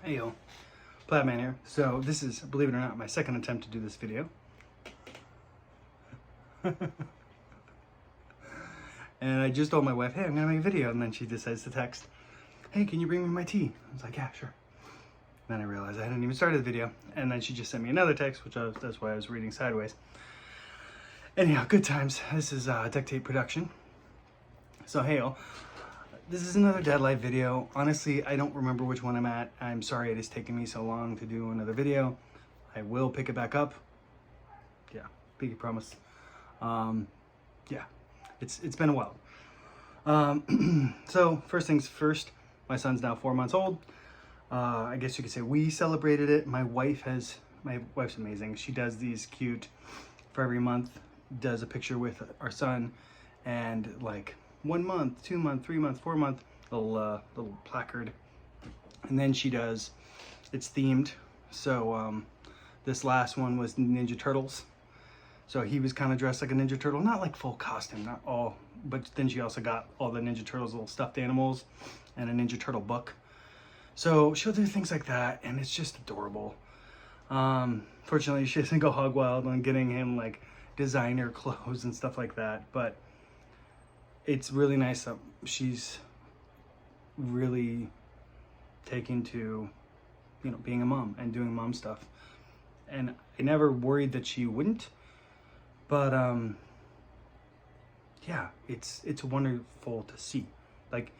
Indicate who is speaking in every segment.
Speaker 1: Hey yo, Plaidman here. So this is, believe it or not, my second attempt to do this video. And I just told my wife, hey, I'm gonna make a video, and then she decides to text, hey, can you bring me my tea? I was like, yeah, sure. Then I realized I hadn't even started the video, and then she just sent me another text, that's why I was reading sideways. Anyhow, good times. This is Duct Tape Production. So hey yo, this is another Dad Life video. Honestly, I don't remember which one I'm at. I'm sorry it has taken me so long to do another video. I will pick it back up. Yeah, pinky promise. Yeah, it's been a while. So first things first, my son's now 4 months old. I guess you could say we celebrated it. My wife's amazing. She does these cute, for every month, does a picture with our son, and like 1 month, 2 month, 3 month, 4 month, little placard. And then she does, it's themed. So this last one was Ninja Turtles. So he was kind of dressed like a Ninja Turtle, not like full costume, not all, but then she also got all the Ninja Turtles little stuffed animals and a Ninja Turtle book. So she'll do things like that, and it's just adorable. Fortunately, she doesn't go hog wild on getting him like designer clothes and stuff like that, but it's really nice that she's really taken to, you know, being a mom and doing mom stuff. And I never worried that she wouldn't, but yeah, it's wonderful to see. Like,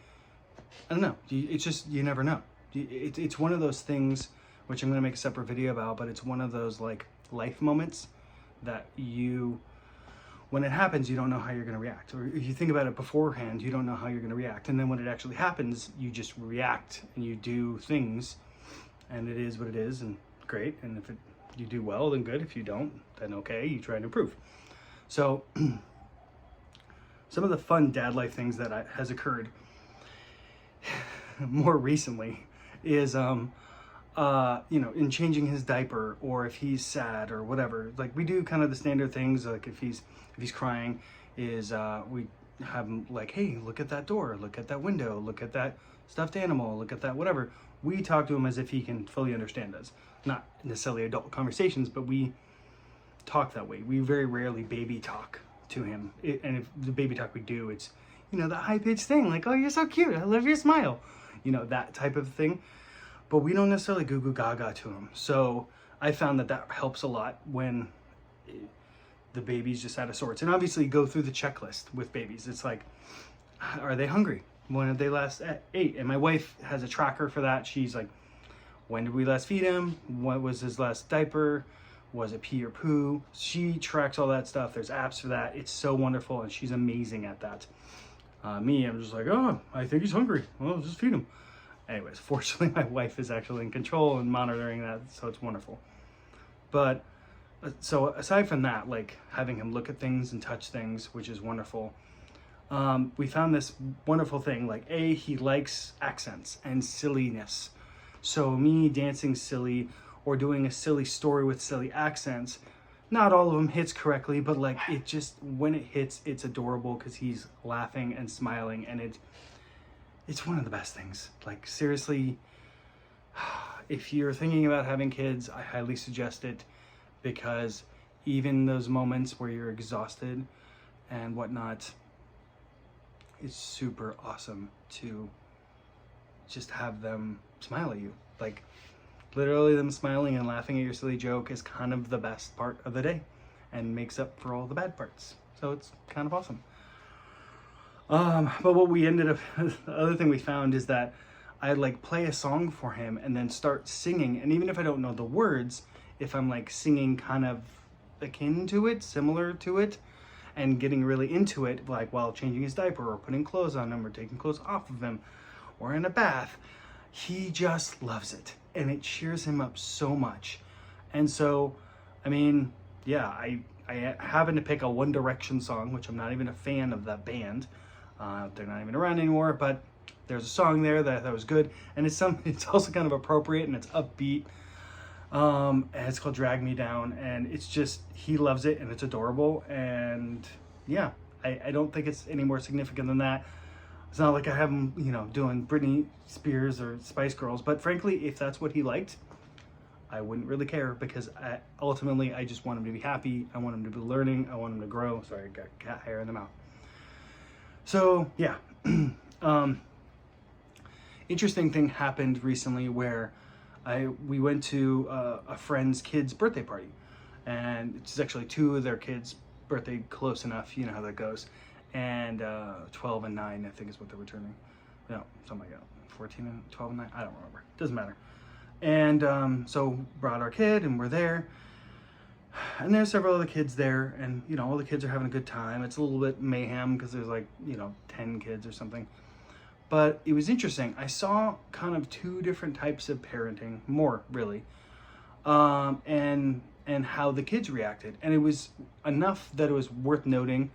Speaker 1: I don't know, it's just, you never know. It's one of those things, which I'm gonna make a separate video about, but it's one of those like life moments that you, when it happens, you don't know how you're going to react. Or if you think about it beforehand, you don't know how you're going to react. And then when it actually happens, you just react and you do things, and it is what it is, and great. And if you do well, then good. If you don't, then okay, you try and improve. So some of the fun dad life things that has occurred more recently is you know, in changing his diaper, or if he's sad or whatever. Like, we do kind of the standard things, like if he's crying, is we have him like, hey, look at that door, look at that window, look at that stuffed animal, look at that whatever. We talk to him as if he can fully understand us. Not necessarily adult conversations, but we talk that way. We very rarely baby talk to him. And if the baby talk we do, it's, you know, the high-pitched thing, like, oh, you're so cute, I love your smile, you know, that type of thing. But we don't necessarily goo goo gaga to him. So I found that helps a lot when the baby's just out of sorts. And obviously go through the checklist with babies. It's like, are they hungry? When did they last ate? And my wife has a tracker for that. She's like, when did we last feed him? What was his last diaper? Was it pee or poo? She tracks all that stuff. There's apps for that. It's so wonderful, and she's amazing at that. Me, I'm just like, oh, I think he's hungry. Well, just feed him. Anyways, fortunately, my wife is actually in control and monitoring that, so it's wonderful. But so aside from that, like having him look at things and touch things, which is wonderful, we found this wonderful thing. Like, he likes accents and silliness. So me dancing silly or doing a silly story with silly accents, not all of them hits correctly, but like, it just, when it hits, it's adorable because he's laughing and smiling, and it's one of the best things. Like, seriously, if you're thinking about having kids, I highly suggest it, because even those moments where you're exhausted and whatnot, it's super awesome to just have them smile at you. Like, literally them smiling and laughing at your silly joke is kind of the best part of the day and makes up for all the bad parts. So it's kind of awesome. But what we ended up, the other thing we found is that I like play a song for him and then start singing. And even if I don't know the words, if I'm like singing kind of akin to it, similar to it, and getting really into it, like while changing his diaper or putting clothes on him or taking clothes off of him or in a bath, he just loves it. And it cheers him up so much. And so, I mean, yeah, I happened to pick a One Direction song, which I'm not even a fan of that band. They're not even around anymore, but there's a song there that was good, and it's also kind of appropriate, and it's upbeat, and it's called Drag Me Down, and it's just, he loves it, and it's adorable. And yeah, I don't think it's any more significant than that. It's not like I have him, you know, doing Britney Spears or Spice Girls. But frankly, if that's what he liked, I wouldn't really care, because ultimately I just want him to be happy. I want him to be learning. I want him to grow. Sorry, I got cat hair in the mouth. So yeah, interesting thing happened recently where we went to a friend's kid's birthday party, and it's actually two of their kids' birthday, close enough, you know how that goes, and 12 and 9 I think is what they're returning. No, something like that. 14 and 12 and 9, I don't remember, doesn't matter. And so brought our kid, and we're there, and there's several other kids there, and you know, all the kids are having a good time. It's a little bit mayhem because there's like, you know, 10 kids or something. But it was interesting. I saw kind of two different types of parenting, more really, and how the kids reacted. And it was enough that it was worth noting.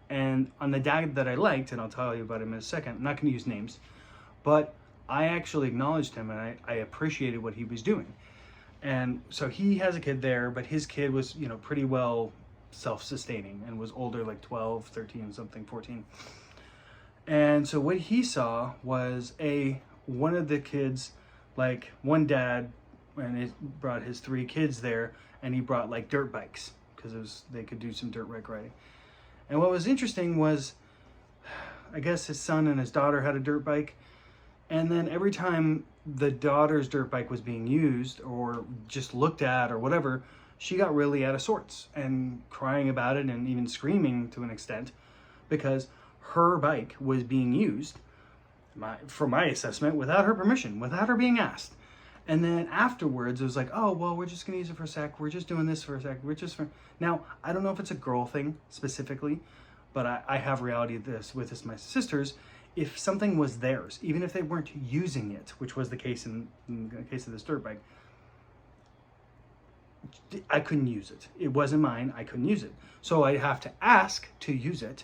Speaker 1: And on the dad that I liked, and I'll tell you about him in a second, I'm not going to use names, but I actually acknowledged him, and I appreciated what he was doing. And so he has a kid there, but his kid was, you know, pretty well self-sustaining and was older, like 12, 13, something, 14. And so what he saw was one of the kids, like one dad, and he brought his 3 kids there, and he brought like dirt bikes because they could do some dirt bike riding. And what was interesting was, I guess his son and his daughter had a dirt bike, and then every time the daughter's dirt bike was being used or just looked at or whatever, she got really out of sorts and crying about it and even screaming to an extent because her bike was being used, for my assessment, without her permission, without her being asked. And then afterwards, it was like, oh, well, we're just going to use it for a sec. We're just doing this for a sec. Now, I don't know if it's a girl thing specifically, but I have reality of this with my sisters. If something was theirs, even if they weren't using it, which was the case in the case of this dirt bike, I couldn't use it. It wasn't mine. I couldn't use it. So I'd have to ask to use it.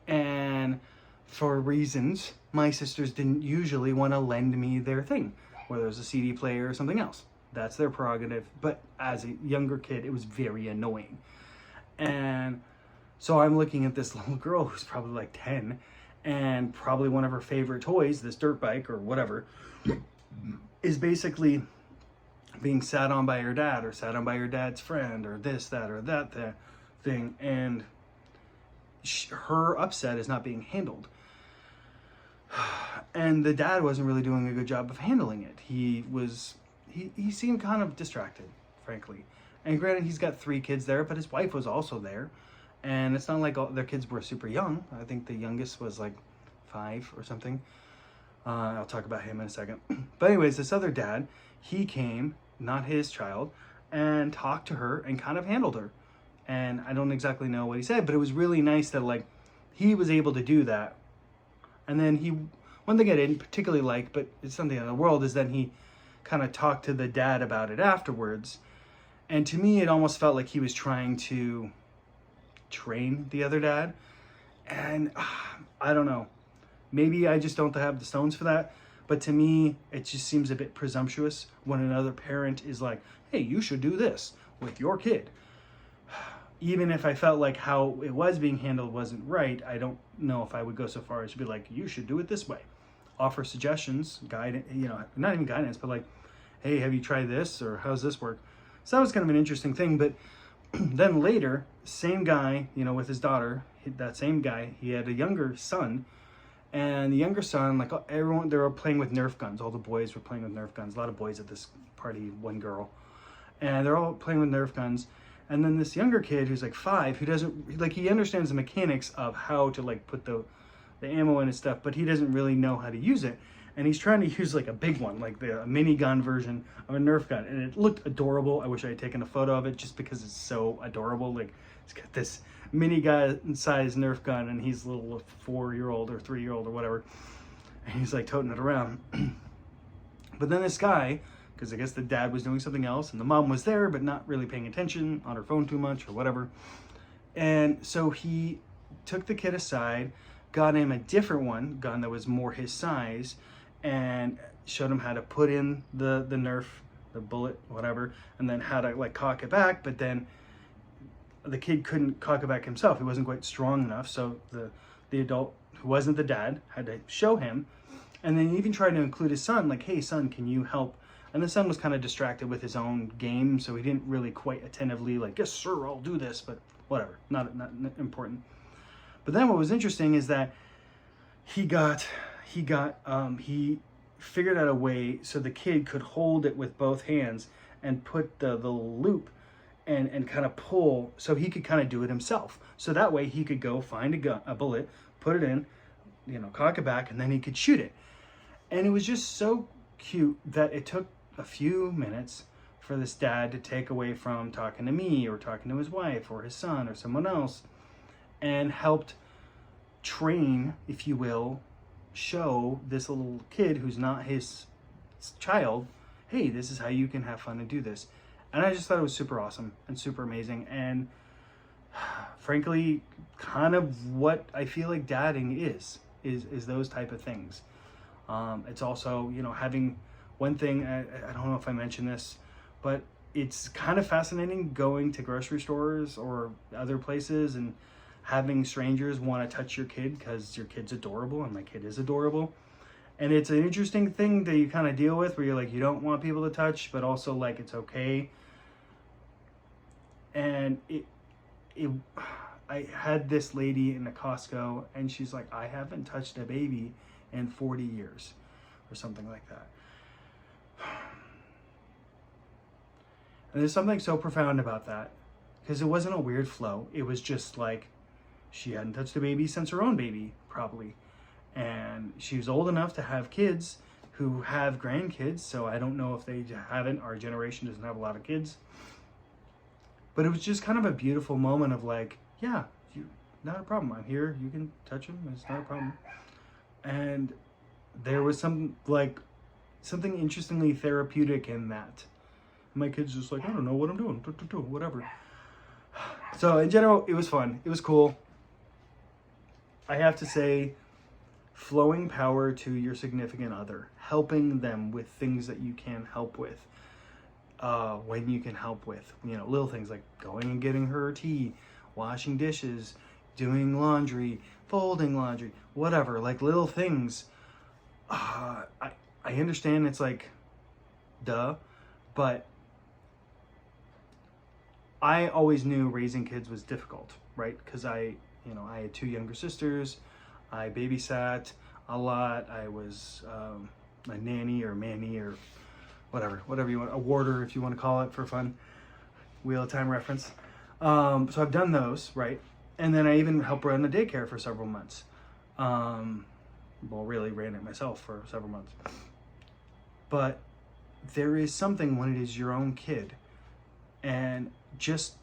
Speaker 1: And for reasons, my sisters didn't usually want to lend me their thing, whether it was a CD player or something else. That's their prerogative. But as a younger kid, it was very annoying. And so I'm looking at this little girl who's probably like 10, and probably one of her favorite toys, this dirt bike or whatever, is basically being sat on by her dad or sat on by her dad's friend or this, that, or that thing. And her upset is not being handled. And the dad wasn't really doing a good job of handling it. He seemed kind of distracted, frankly. And granted, he's got 3 kids there, but his wife was also there. And it's not like all their kids were super young. I think the youngest was like 5 or something. I'll talk about him in a second. But anyways, this other dad, he came, not his child, and talked to her and kind of handled her. And I don't exactly know what he said, but it was really nice that like he was able to do that. And then one thing I didn't particularly like, but it's something in the world, is then he kind of talked to the dad about it afterwards. And to me, it almost felt like he was trying to train the other dad. And I don't know. Maybe I just don't have the stones for that. But to me, it just seems a bit presumptuous when another parent is like, hey, you should do this with your kid. Even if I felt like how it was being handled wasn't right, I don't know if I would go so far as to be like, you should do it this way. Offer suggestions, guide, you know, not even guidance, but like, hey, have you tried this, or how's this work? So that was kind of an interesting thing. But then later, same guy, you know, with his daughter, that same guy, he had a younger son. And the younger son, like everyone, they were playing with Nerf guns. All the boys were playing with Nerf guns. A lot of boys at this party, one girl. And they're all playing with Nerf guns. And then this younger kid who's like 5, who doesn't, like, he understands the mechanics of how to like put the ammo in and stuff, but he doesn't really know how to use it. And he's trying to use like a big one, like the minigun version of a Nerf gun. And it looked adorable. I wish I had taken a photo of it just because it's so adorable. Like, it's got this mini gun size Nerf gun, and he's a little 4-year-old or 3-year-old or whatever. And he's like toting it around. But then this guy, because I guess the dad was doing something else, and the mom was there, but not really paying attention, on her phone too much or whatever. And so he took the kid aside, got him a different gun that was more his size, and showed him how to put in the Nerf, the bullet, whatever, and then how to like cock it back. But then the kid couldn't cock it back himself. He wasn't quite strong enough. So the adult who wasn't the dad, had to show him. And then even tried to include his son, like, hey, son, can you help? And the son was kind of distracted with his own game, so he didn't really quite attentively, like, yes, sir, I'll do this, but whatever, not important. But then what was interesting is that he figured out a way so the kid could hold it with both hands and put the loop and kind of pull, so he could kind of do it himself. So that way he could go find a bullet, put it in, cock it back, and then he could shoot it. And it was just so cute that it took a few minutes for this dad to take away from talking to me or talking to his wife or his son or someone else, and helped train, if you will, show this little kid who's not his child, hey, this is how you can have fun and do this. And I just thought it was super awesome and super amazing, and frankly, kind of what I feel like dadding is those type of things. It's also, having one thing, I don't know if I mentioned this, but it's kind of fascinating going to grocery stores or other places and having strangers want to touch your kid because your kid's adorable, and my kid is adorable. And it's an interesting thing that you kind of deal with, where you're like, you don't want people to touch, but also like it's okay. And I had this lady in the Costco, and she's like, I haven't touched a baby in 40 years or something like that. And there's something so profound about that, because it wasn't a weird flow. It was just like, she hadn't touched a baby since her own baby, probably. And she was old enough to have kids who have grandkids, so I don't know if they haven't. Our generation doesn't have a lot of kids. But it was just kind of a beautiful moment of like, yeah, not a problem. I'm here. You can touch him. It's not a problem. And there was something interestingly therapeutic in that. My kid's just like, I don't know what I'm doing, whatever. So in general, it was fun. It was cool. I have to say, flowing power to your significant other, helping them with things that you can help with, when you can help with, little things like going and getting her tea, washing dishes, doing laundry, folding laundry, whatever, like little things. I understand it's like, duh, but I always knew raising kids was difficult, right? Because I had two younger sisters. I babysat a lot. I was a nanny or manny or whatever you want, a warder if you want to call it for fun, Wheel of Time reference. So I've done those, right? And then I even helped run a daycare for several months. Really ran it myself for several months. But there is something when it is your own kid, and just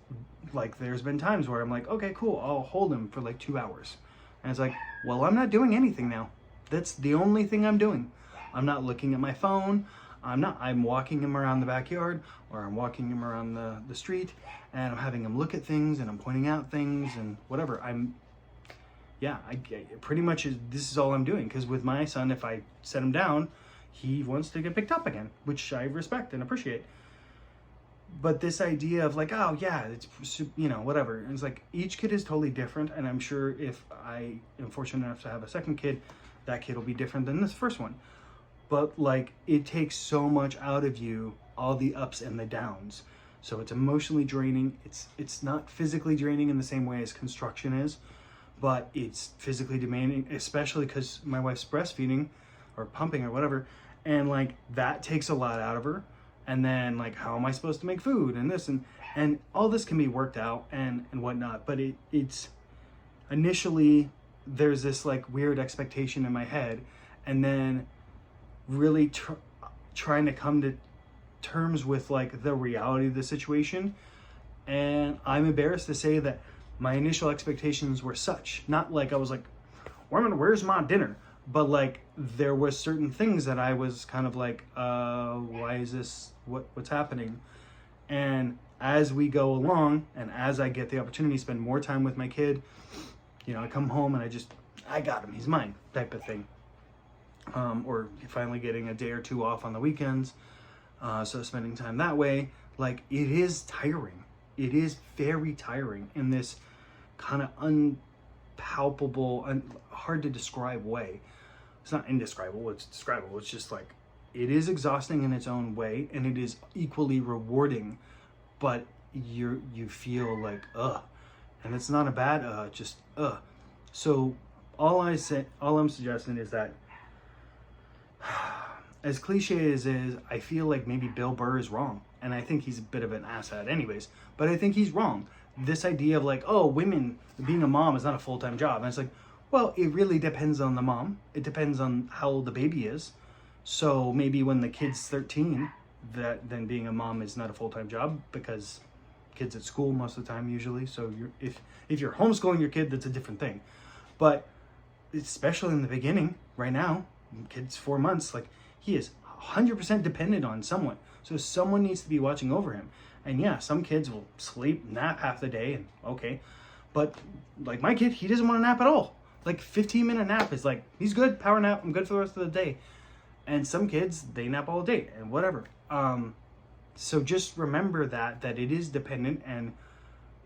Speaker 1: like there's been times where I'm like, okay, cool, I'll hold him for like 2 hours. And it's like, well, I'm not doing anything now. That's the only thing I'm doing. I'm not looking at my phone. I'm walking him around the backyard, or I'm walking him around the street, and I'm having him look at things, and I'm pointing out things and whatever. I pretty much this is all I'm doing. Because with my son, if I set him down, he wants to get picked up again, which I respect and appreciate. But this idea of like, oh yeah, it's, whatever. And it's like, each kid is totally different. And I'm sure if I am fortunate enough to have a second kid, that kid will be different than this first one. But like, it takes so much out of you, all the ups and the downs. So it's emotionally draining. It's not physically draining in the same way as construction is, but it's physically demanding, especially because my wife's breastfeeding or pumping or whatever. And like, that takes a lot out of her. And then like, how am I supposed to make food and this and all this can be worked out and whatnot. But it's initially, there's this like weird expectation in my head, and then really trying to come to terms with like the reality of the situation. And I'm embarrassed to say that my initial expectations were such, not like I was like, where's my dinner? But like, there was certain things that I was kind of like, why is this, what's happening? And as we go along, and as I get the opportunity to spend more time with my kid, I come home and I got him, he's mine, type of thing. Or finally getting a day or two off on the weekends. So spending time that way, like, it is tiring. It is very tiring in this kind of palpable and hard to describe way. It's not indescribable, it's describable. It's just like, it is exhausting in its own way, and it is equally rewarding, but you feel like and it's not a bad just So all I'm suggesting is that, as cliche as it is, I feel like maybe Bill Burr is wrong, and I think he's a bit of an asshat anyways, but I think he's wrong. This idea of like, oh, women, being a mom is not a full-time job, and it's like, well, it really depends on the mom. It depends on how old the baby is. So maybe when the kid's 13, then being a mom is not a full-time job, because kids at school most of the time usually. So if you're homeschooling your kid, that's a different thing. But especially in the beginning, right now, kid's 4 months, like, he is 100% dependent on someone. So someone needs to be watching over him. And yeah, some kids will sleep, nap half the day, and okay. But like my kid, he doesn't want to nap at all. Like 15-minute nap is like, he's good, power nap, I'm good for the rest of the day. And some kids, they nap all day and whatever. So just remember that it is dependent, and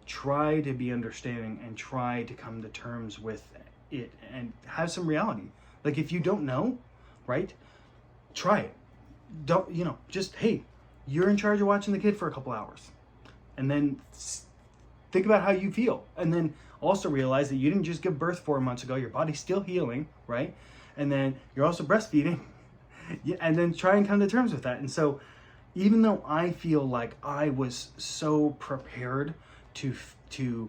Speaker 1: try to be understanding and try to come to terms with it and have some reality. Like, if you don't know, right, try it. Don't, just, hey, you're in charge of watching the kid for a couple hours, and then think about how you feel. And then also realize that you didn't just give birth 4 months ago. Your body's still healing, right? And then you're also breastfeeding. And then try and come to terms with that. And so even though I feel like I was so prepared to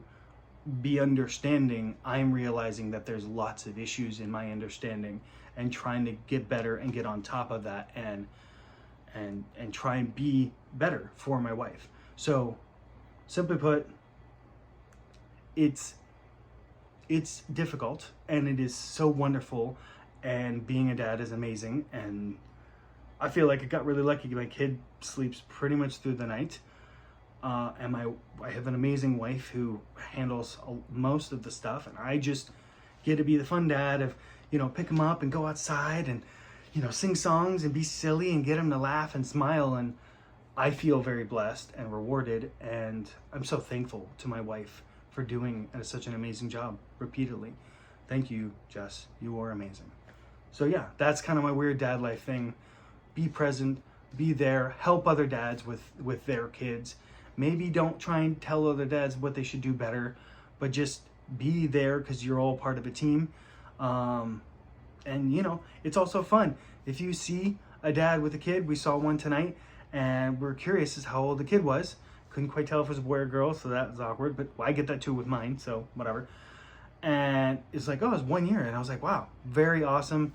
Speaker 1: be understanding, I'm realizing that there's lots of issues in my understanding, and trying to get better and get on top of that, and try and be better for my wife. So simply put, it's difficult, and it is so wonderful, and being a dad is amazing, and I feel like I got really lucky. My kid sleeps pretty much through the night, and I have an amazing wife who handles most of the stuff, and I just get to be the fun dad of, pick him up and go outside and, sing songs and be silly and get him to laugh and smile. And I feel very blessed and rewarded, and I'm so thankful to my wife for doing such an amazing job repeatedly. Thank you, Jess. You are amazing. So yeah, that's kind of my weird dad life thing. Be present, be there, help other dads with their kids. Maybe don't try and tell other dads what they should do better, but just be there, because you're all part of a team. And it's also fun. If you see a dad with a kid, we saw one tonight, and we're curious as how old the kid was. Couldn't quite tell if it was a boy or girl, so that was awkward, but I get that too with mine, so whatever. And it's like, oh, it's 1 year. And I was like, wow, very awesome.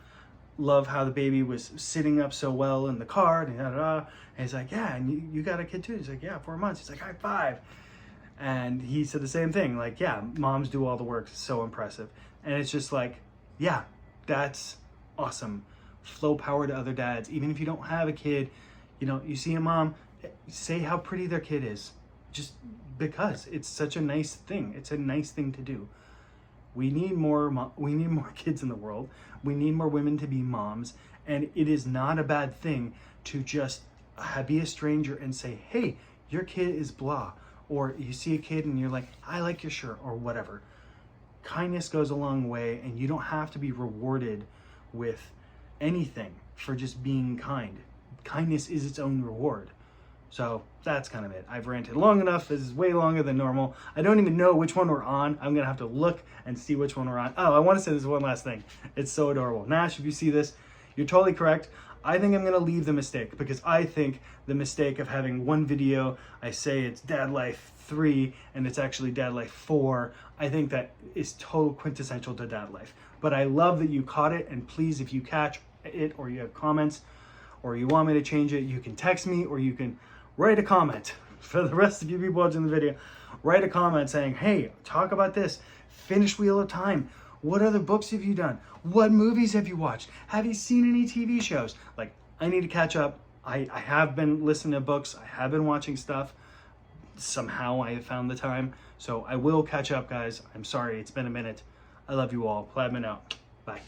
Speaker 1: Love how the baby was sitting up so well in the car, and And he's like, yeah, and you got a kid too? He's like, yeah, 4 months. He's like, high five. And he said the same thing, like, yeah, moms do all the work. It's so impressive. And it's just like, yeah, that's awesome. Flow power to other dads. Even if you don't have a kid, you see a mom, say how pretty their kid is, just because it's such a nice thing. It's a nice thing to do. We need more kids in the world. We need more women to be moms. And it is not a bad thing to just be a stranger and say, hey, your kid is blah. Or you see a kid and you're like, I like your shirt, or whatever. Kindness goes a long way, and you don't have to be rewarded with anything for just being kind. Kindness is its own reward. So that's kind of it. I've ranted long enough. This is way longer than normal. I don't even know which one we're on. I'm going to have to look and see which one we're on. Oh, I want to say this one last thing. It's so adorable. Nash, if you see this, you're totally correct. I think I'm going to leave the mistake, because I think the mistake of having one video, I say it's Dad Life 3 and it's actually Dad Life 4. I think that is total quintessential to Dad Life. But I love that you caught it, and please, if you catch it or you have comments or you want me to change it, you can text me or you can write a comment. For the rest of you people watching the video, write a comment saying, hey, talk about this. Finish Wheel of Time. What other books have you done? What movies have you watched? Have you seen any TV shows? Like, I need to catch up. I have been listening to books. I have been watching stuff. Somehow I have found the time. So I will catch up, guys. I'm sorry. It's been a minute. I love you all. Plaidman out. Bye.